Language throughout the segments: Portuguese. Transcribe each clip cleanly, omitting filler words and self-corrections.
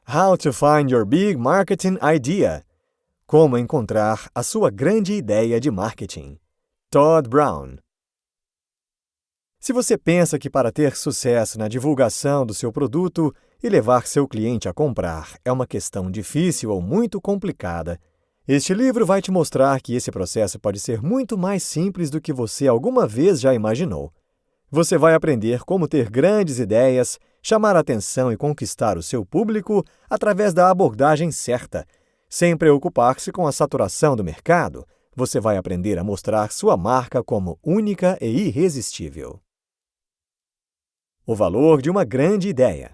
How to Find Your Big Marketing Idea. Como encontrar a sua grande ideia de marketing. Todd Brown. Se você pensa que para ter sucesso na divulgação do seu produto e levar seu cliente a comprar é uma questão difícil ou muito complicada, este livro vai te mostrar que esse processo pode ser muito mais simples do que você alguma vez já imaginou. Você vai aprender como ter grandes ideias, chamar a atenção e conquistar o seu público através da abordagem certa. Sem preocupar-se com a saturação do mercado, você vai aprender a mostrar sua marca como única e irresistível. O valor de uma grande ideia.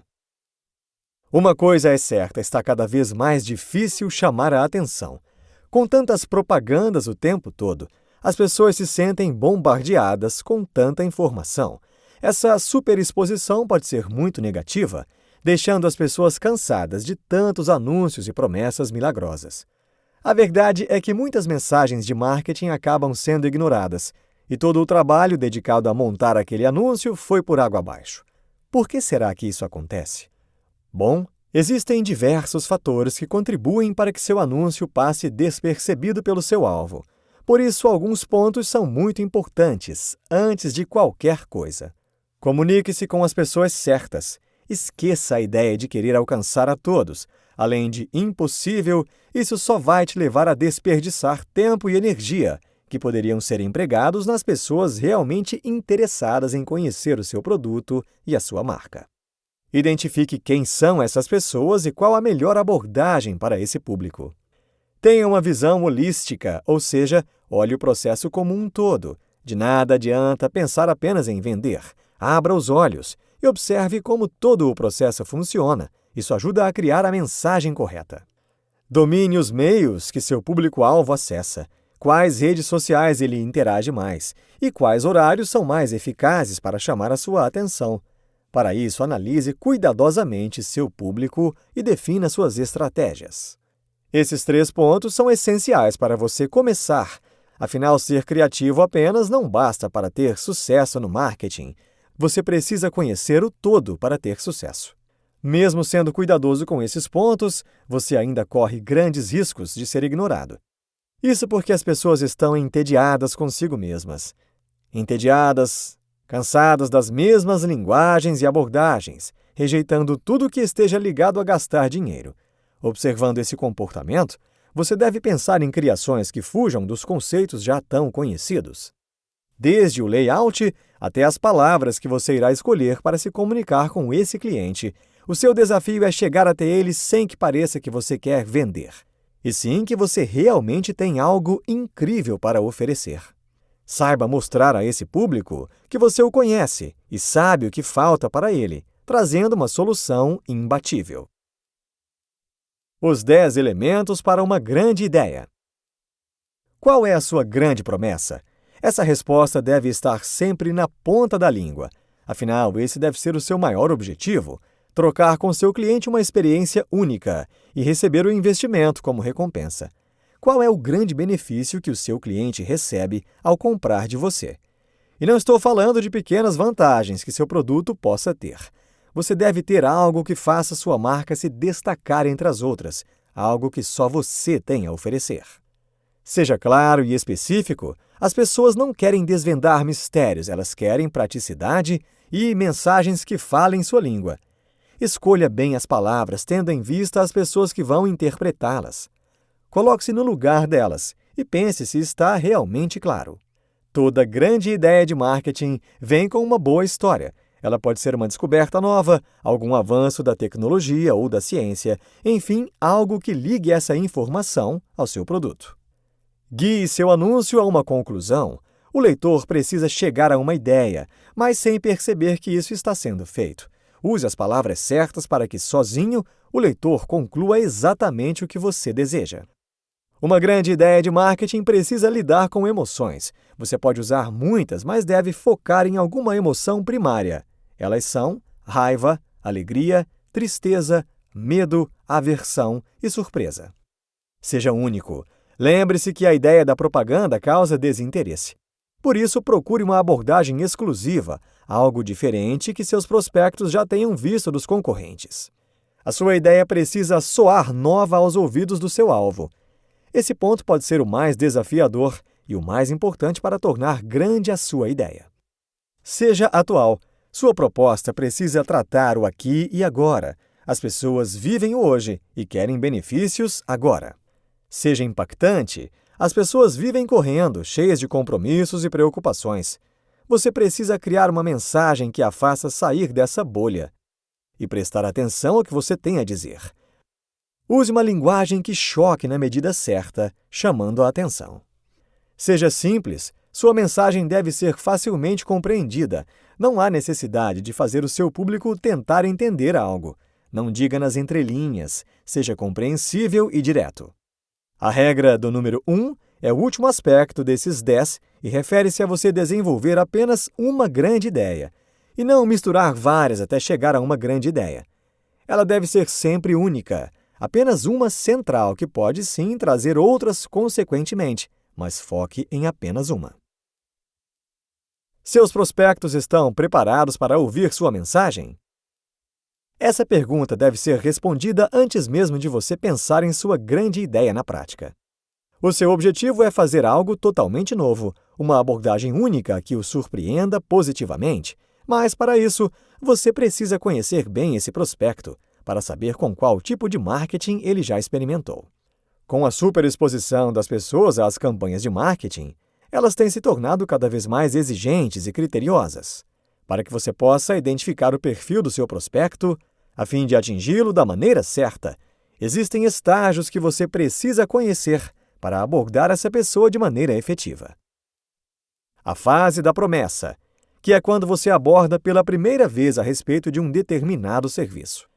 Uma coisa é certa, está cada vez mais difícil chamar a atenção. Com tantas propagandas o tempo todo, as pessoas se sentem bombardeadas com tanta informação. Essa superexposição pode ser muito negativa, deixando as pessoas cansadas de tantos anúncios e promessas milagrosas. A verdade é que muitas mensagens de marketing acabam sendo ignoradas, e todo o trabalho dedicado a montar aquele anúncio foi por água abaixo. Por que será que isso acontece? Bom, existem diversos fatores que contribuem para que seu anúncio passe despercebido pelo seu alvo. Por isso, alguns pontos são muito importantes, antes de qualquer coisa. Comunique-se com as pessoas certas. Esqueça a ideia de querer alcançar a todos. Além de impossível, isso só vai te levar a desperdiçar tempo e energia, que poderiam ser empregados nas pessoas realmente interessadas em conhecer o seu produto e a sua marca. Identifique quem são essas pessoas e qual a melhor abordagem para esse público. Tenha uma visão holística, ou seja, olhe o processo como um todo. De nada adianta pensar apenas em vender. Abra os olhos e observe como todo o processo funciona. Isso ajuda a criar a mensagem correta. Domine os meios que seu público-alvo acessa. Quais redes sociais ele interage mais e quais horários são mais eficazes para chamar a sua atenção. Para isso, analise cuidadosamente seu público e defina suas estratégias. Esses 3 pontos são essenciais para você começar. Afinal, ser criativo apenas não basta para ter sucesso no marketing. Você precisa conhecer o todo para ter sucesso. Mesmo sendo cuidadoso com esses pontos, você ainda corre grandes riscos de ser ignorado. Isso porque as pessoas estão entediadas consigo mesmas. Entediadas, cansadas das mesmas linguagens e abordagens, rejeitando tudo que esteja ligado a gastar dinheiro. Observando esse comportamento, você deve pensar em criações que fujam dos conceitos já tão conhecidos. Desde o layout até as palavras que você irá escolher para se comunicar com esse cliente, o seu desafio é chegar até ele sem que pareça que você quer vender, e sim que você realmente tem algo incrível para oferecer. Saiba mostrar a esse público que você o conhece e sabe o que falta para ele, trazendo uma solução imbatível. Os 10 elementos para uma grande ideia. Qual é a sua grande promessa? Essa resposta deve estar sempre na ponta da língua. Afinal, esse deve ser o seu maior objetivo: trocar com seu cliente uma experiência única e receber o investimento como recompensa. Qual é o grande benefício que o seu cliente recebe ao comprar de você? E não estou falando de pequenas vantagens que seu produto possa ter. Você deve ter algo que faça sua marca se destacar entre as outras, algo que só você tem a oferecer. Seja claro e específico, as pessoas não querem desvendar mistérios, elas querem praticidade e mensagens que falem sua língua. Escolha bem as palavras, tendo em vista as pessoas que vão interpretá-las. Coloque-se no lugar delas e pense se está realmente claro. Toda grande ideia de marketing vem com uma boa história. Ela pode ser uma descoberta nova, algum avanço da tecnologia ou da ciência, enfim, algo que ligue essa informação ao seu produto. Guie seu anúncio a uma conclusão. O leitor precisa chegar a uma ideia, mas sem perceber que isso está sendo feito. Use as palavras certas para que, sozinho, o leitor conclua exatamente o que você deseja. Uma grande ideia de marketing precisa lidar com emoções. Você pode usar muitas, mas deve focar em alguma emoção primária. Elas são raiva, alegria, tristeza, medo, aversão e surpresa. Seja único. Lembre-se que a ideia da propaganda causa desinteresse. Por isso, procure uma abordagem exclusiva, algo diferente que seus prospectos já tenham visto dos concorrentes. A sua ideia precisa soar nova aos ouvidos do seu alvo. Esse ponto pode ser o mais desafiador e o mais importante para tornar grande a sua ideia. Seja atual. Sua proposta precisa tratar o aqui e agora. As pessoas vivem o hoje e querem benefícios agora. Seja impactante. As pessoas vivem correndo, cheias de compromissos e preocupações. Você precisa criar uma mensagem que a faça sair dessa bolha e prestar atenção ao que você tem a dizer. Use uma linguagem que choque na medida certa, chamando a atenção. Seja simples. Sua mensagem deve ser facilmente compreendida. Não há necessidade de fazer o seu público tentar entender algo. Não diga nas entrelinhas. Seja compreensível e direto. A regra do número 1 é o último aspecto desses 10 e refere-se a você desenvolver apenas uma grande ideia, e não misturar várias até chegar a uma grande ideia. Ela deve ser sempre única, apenas uma central que pode sim trazer outras consequentemente, mas foque em apenas uma. Seus prospectos estão preparados para ouvir sua mensagem? Essa pergunta deve ser respondida antes mesmo de você pensar em sua grande ideia na prática. O seu objetivo é fazer algo totalmente novo, uma abordagem única que o surpreenda positivamente, mas para isso, você precisa conhecer bem esse prospecto para saber com qual tipo de marketing ele já experimentou. Com a superexposição das pessoas às campanhas de marketing, elas têm se tornado cada vez mais exigentes e criteriosas. Para que você possa identificar o perfil do seu prospecto, a fim de atingi-lo da maneira certa, existem estágios que você precisa conhecer para abordar essa pessoa de maneira efetiva. A fase da promessa, que é quando você aborda pela primeira vez a respeito de um determinado serviço.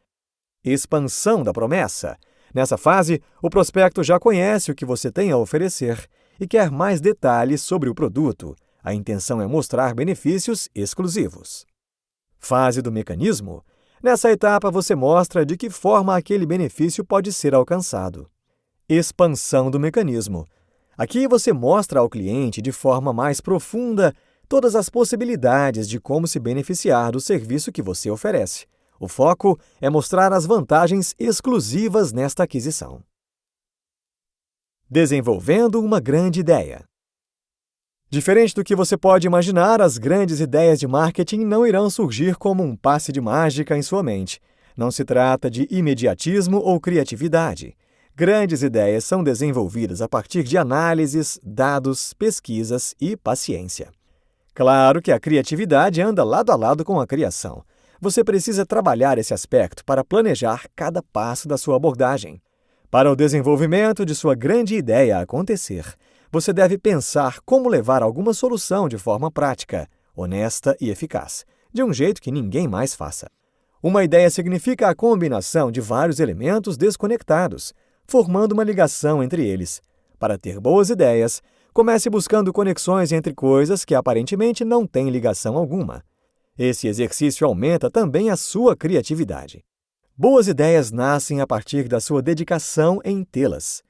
Expansão da promessa. Nessa fase, o prospecto já conhece o que você tem a oferecer e quer mais detalhes sobre o produto. A intenção é mostrar benefícios exclusivos. Fase do mecanismo. Nessa etapa, você mostra de que forma aquele benefício pode ser alcançado. Expansão do mecanismo. Aqui você mostra ao cliente de forma mais profunda todas as possibilidades de como se beneficiar do serviço que você oferece. O foco é mostrar as vantagens exclusivas nesta aquisição. Desenvolvendo uma grande ideia. Diferente do que você pode imaginar, as grandes ideias de marketing não irão surgir como um passe de mágica em sua mente. Não se trata de imediatismo ou criatividade. Grandes ideias são desenvolvidas a partir de análises, dados, pesquisas e paciência. Claro que a criatividade anda lado a lado com a criação. Você precisa trabalhar esse aspecto para planejar cada passo da sua abordagem. Para o desenvolvimento de sua grande ideia acontecer, você deve pensar como levar alguma solução de forma prática, honesta e eficaz, de um jeito que ninguém mais faça. Uma ideia significa a combinação de vários elementos desconectados, formando uma ligação entre eles. Para ter boas ideias, comece buscando conexões entre coisas que aparentemente não têm ligação alguma. Esse exercício aumenta também a sua criatividade. Boas ideias nascem a partir da sua dedicação em tê-las.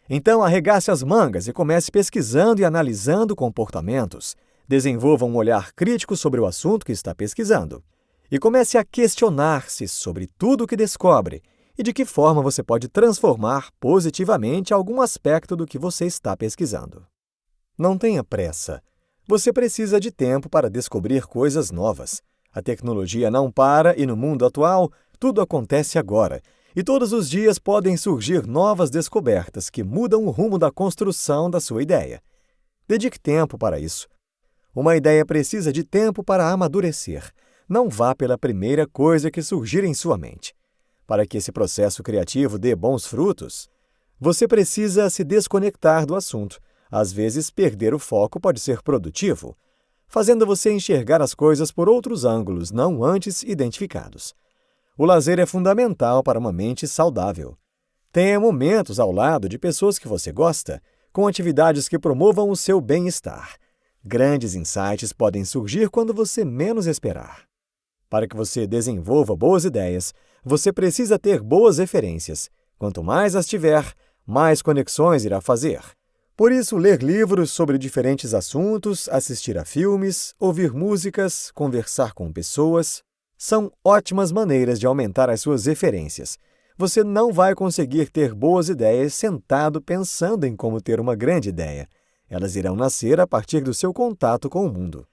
Então, arregace as mangas e comece pesquisando e analisando comportamentos. Desenvolva um olhar crítico sobre o assunto que está pesquisando. E comece a questionar-se sobre tudo o que descobre e de que forma você pode transformar positivamente algum aspecto do que você está pesquisando. Não tenha pressa. Você precisa de tempo para descobrir coisas novas. A tecnologia não para e no mundo atual, tudo acontece agora. E todos os dias podem surgir novas descobertas que mudam o rumo da construção da sua ideia. Dedique tempo para isso. Uma ideia precisa de tempo para amadurecer. Não vá pela primeira coisa que surgir em sua mente. Para que esse processo criativo dê bons frutos, você precisa se desconectar do assunto. Às vezes, perder o foco pode ser produtivo, fazendo você enxergar as coisas por outros ângulos não antes identificados. O lazer é fundamental para uma mente saudável. Tenha momentos ao lado de pessoas que você gosta, com atividades que promovam o seu bem-estar. Grandes insights podem surgir quando você menos esperar. Para que você desenvolva boas ideias, você precisa ter boas referências. Quanto mais as tiver, mais conexões irá fazer. Por isso, ler livros sobre diferentes assuntos, assistir a filmes, ouvir músicas, conversar com pessoas, são ótimas maneiras de aumentar as suas referências. você não vai conseguir ter boas ideias sentado pensando em como ter uma grande ideia. Elas irão nascer a partir do seu contato com o mundo.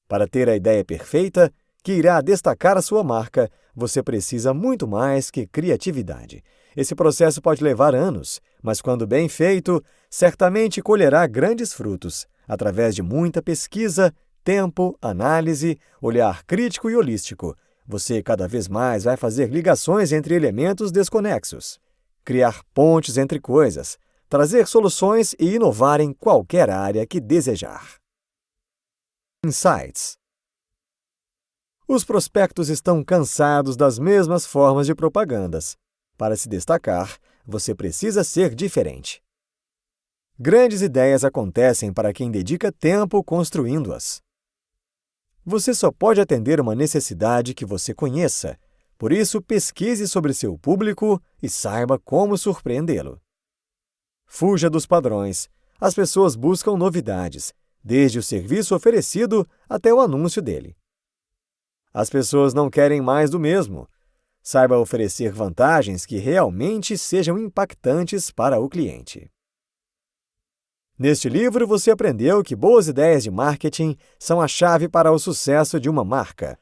Para ter a ideia perfeita, que irá destacar a sua marca, você precisa muito mais que criatividade. Esse processo pode levar anos, mas quando bem feito, certamente colherá grandes frutos, através de muita pesquisa, tempo, análise, olhar crítico e holístico. Você cada vez mais vai fazer ligações entre elementos desconexos, criar pontes entre coisas, trazer soluções e inovar em qualquer área que desejar. Insights. Os prospectos estão cansados das mesmas formas de propagandas. Para se destacar, você precisa ser diferente. Grandes ideias acontecem para quem dedica tempo construindo-as. Você só pode atender uma necessidade que você conheça. Por isso, pesquise sobre seu público e saiba como surpreendê-lo. Fuja dos padrões. As pessoas buscam novidades, desde o serviço oferecido até o anúncio dele. As pessoas não querem mais do mesmo. Saiba oferecer vantagens que realmente sejam impactantes para o cliente. Neste livro, você aprendeu que boas ideias de marketing são a chave para o sucesso de uma marca.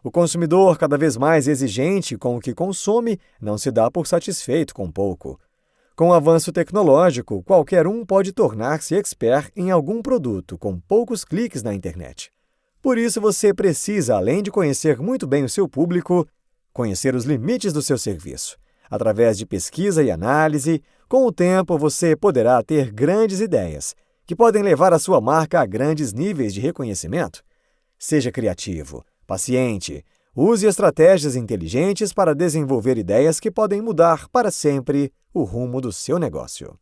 O consumidor, cada vez mais exigente com o que consome, não se dá por satisfeito com pouco. Com o avanço tecnológico, qualquer um pode tornar-se expert em algum produto com poucos cliques na internet. Por isso, você precisa, além de conhecer muito bem o seu público, conhecer os limites do seu serviço. Através de pesquisa e análise, com o tempo você poderá ter grandes ideias, que podem levar a sua marca a grandes níveis de reconhecimento. Seja criativo, paciente, use estratégias inteligentes para desenvolver ideias que podem mudar para sempre o rumo do seu negócio.